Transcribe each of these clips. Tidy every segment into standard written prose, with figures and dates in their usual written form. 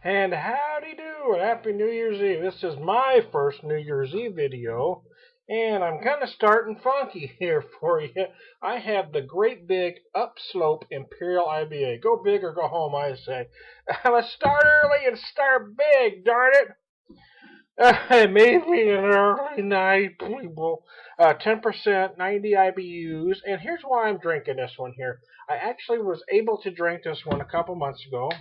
And howdy do, and happy New Year's Eve. This is my first New Year's Eve video, and I'm kind of starting funky here for you. I have the great big Upslope Imperial IPA. Go big or go home, I say. Let's start early and start big, darn it. Maybe an early night, people. 10%, 90 IBUs, and here's why I'm drinking this one here. I actually was able to drink this one a couple months ago,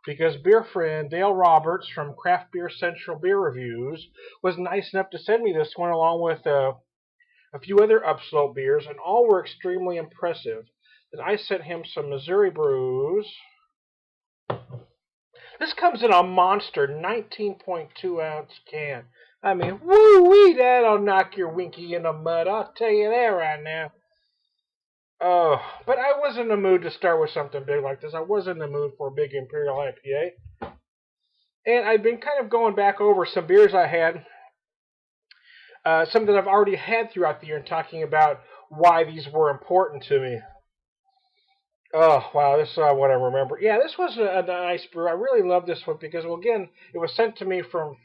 because beer friend Dale Roberts from Craft Beer Central Beer Reviews was nice enough to send me this one along with a few other Upslope beers, and all were extremely impressive. And I sent him some Missouri brews. This comes in a monster 19.2 ounce can. I mean, woo-wee, that'll knock your winky in the mud. I'll tell you that right now. Oh, but I was in the mood to start with something big like this. I was in the mood for a big Imperial IPA. And I've been kind of going back over some beers I had. Some that I've already had throughout the year and talking about why these were important to me. Oh, wow, this is what I remember. Yeah, this was a nice brew. I really love this one because, well, again, it was sent to me from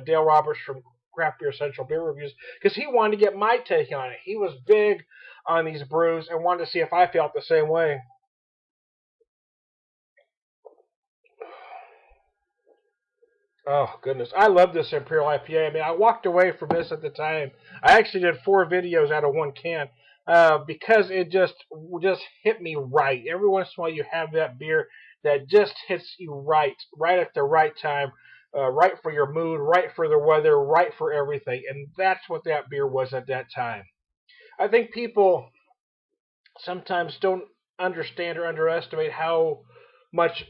Dale Roberts from Craft Beer Central Beer Reviews because he wanted to get my take on it. He was big on these brews and wanted to see if I felt the same way. Oh, goodness. I love this Imperial IPA. I mean, I walked away from this at the time. I actually did 4 videos out of 1 can because it just hit me right. Every once in a while you have that beer that just hits you right at the right time, right for your mood, right for the weather, right for everything. And that's what that beer was at that time. I think people sometimes don't understand or underestimate how much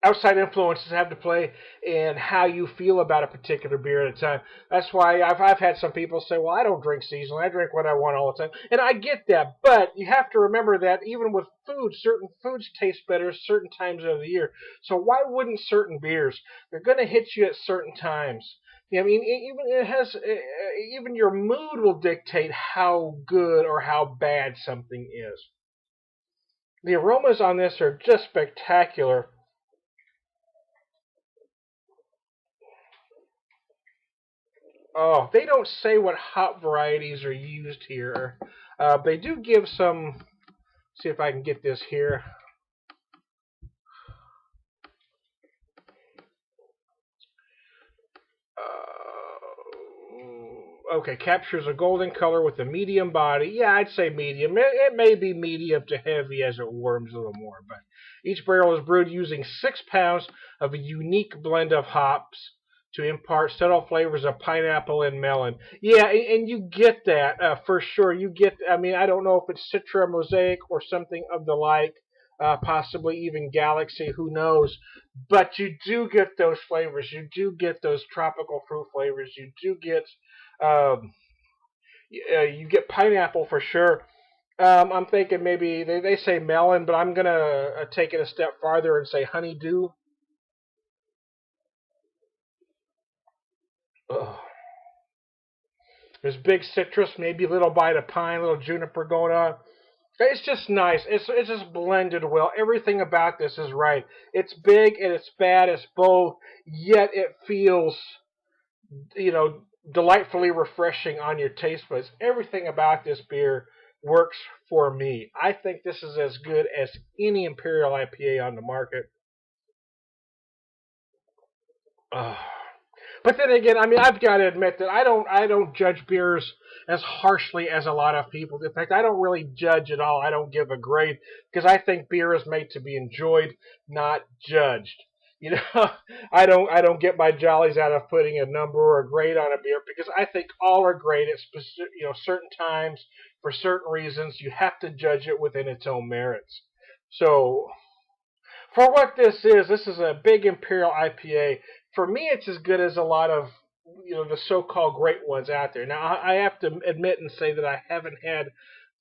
outside influences have to play in how you feel about a particular beer at a time. That's why I've had some people say, well, I don't drink seasonally. I drink what I want all the time. And I get that, but you have to remember that even with food, certain foods taste better certain times of the year. So why wouldn't certain beers? They're going to hit you at certain times. I mean, even your mood will dictate how good or how bad something is. The aromas on this are just spectacular. Oh, they don't say what hop varieties are used here. They do give some. See if I can get this here. Okay, captures a golden color with a medium body. Yeah, I'd say medium. It may be medium to heavy as it warms a little more. But each barrel is brewed using 6 pounds of a unique blend of hops to impart subtle flavors of pineapple and melon. Yeah, and you get that for sure. You get, I mean, I don't know if it's Citra Mosaic or something of the like, possibly even Galaxy, who knows. But you do get those flavors. You do get those tropical fruit flavors. You do get, um, you get pineapple for sure. I'm thinking maybe, they say melon, but I'm going to take it a step farther and say honeydew. Ugh. There's big citrus, maybe a little bite of pine, a little juniper going on. It's just nice. It's just blended well. Everything about this is right. It's big and it's bad. It's both. Yet it feels, delightfully refreshing on your taste buds. Everything about this beer works for me. I think this is as good as any Imperial IPA on the market. Ugh. But then again, I mean, I've got to admit that I don't judge beers as harshly as a lot of people. In fact, I don't really judge at all. I don't give a grade because I think beer is made to be enjoyed, not judged. You know, I don't get my jollies out of putting a number or a grade on a beer because I think all are great at certain times for certain reasons. You have to judge it within its own merits. So for what this is a big Imperial IPA. For me, it's as good as a lot of the so-called great ones out there. Now, I have to admit and say that I haven't had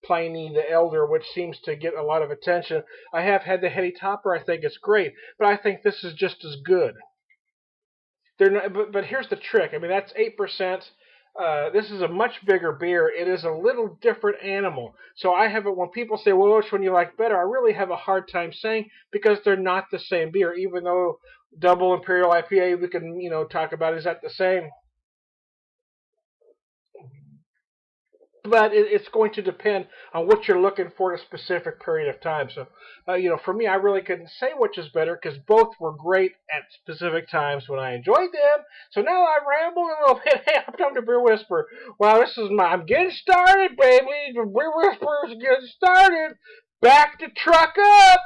Pliny the Elder, which seems to get a lot of attention. I have had the Heady Topper. I think it's great, but I think this is just as good. They're not, but here's the trick. I mean, that's 8%. This is a much bigger beer. It is a little different animal. So I have it when people say, "Well, which one you like better?" I really have a hard time saying because they're not the same beer. Even though Double Imperial IPA, we can talk about, is that the same? But it's going to depend on what you're looking for in a specific period of time. So, for me, I really couldn't say which is better because both were great at specific times when I enjoyed them. So now I've rambled a little bit. Hey, I'm time to Beer Whisper. Wow, I'm getting started, baby. The Beer Whisper is getting started. Back to truck up.